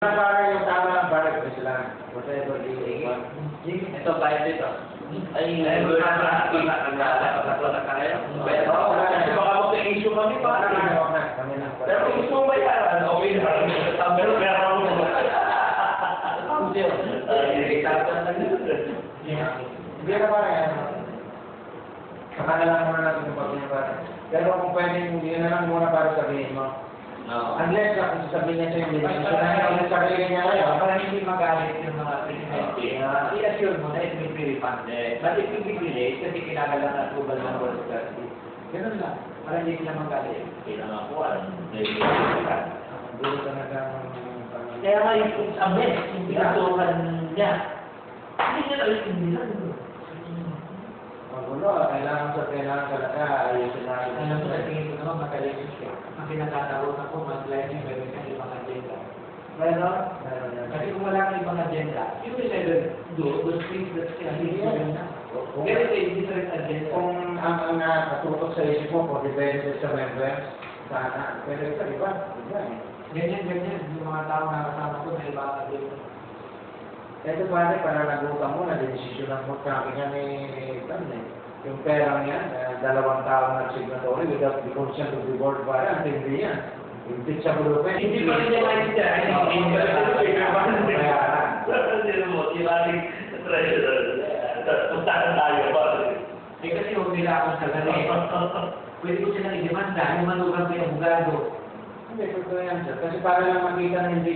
Para yung tama ng para sila. Whatever you want. Ito, bayad dito. Ay, baka mag-issue kami pa. Pero kung gusto mong bayaran, okay na. Pero meron mo. Hindi na para yan. Saka na lang muna natin yung pag-inubat. Pero kung pwedeng, hindi na lang muna para sabihin mo. Unless na kung sasabihin niya sa'yo, hindi na yung sarili niya ngayon. Para hindi magalit yung mga presidente, i-assure mo na ito may pre-refunded. But if you bibili, kasi kinagalang na tubal ng World Cup, ganun lang. Para hindi sila magalit. Kaya nga po, Doon talagang... Kaya nga yung ames, yung pinatukan niya, hindi niya nalitindihan. Magulo, kailangan talaga ayusin natin. Alam mo, sa tingin ko naman magaling siya. Ang pinagkataon ako, mas likely meron kang ibang agenda. Meron? Kasi kung wala kang ibang agenda, you will never do those things that hindi mo na. There is a different agenda. Kung ang nakatutok sa isip mo, for the benefit sa members, sana. Pero ito, di ba? Ganyan. Yung mga tao na kasama ko na ibang agenda. Ito pare, pananagutan mo na desisyon mo kami niya ni Tan eh. Yung pera niya, 2 taong nag-signatory without the consent of the board para, hindi yan. Hindi sa bulupen. Hindi pa rin niya maintindihan. Hindi pa rin niya maintindihan. Hindi mo, ilaling treasurer. Puntahan tayo ba? Eh kasi huwag nila akong sagali. Pwede ko silang i-demanda, yung manugang ko yung abogado. Hindi, totoo yan sir. Kasi para lang makita na hindi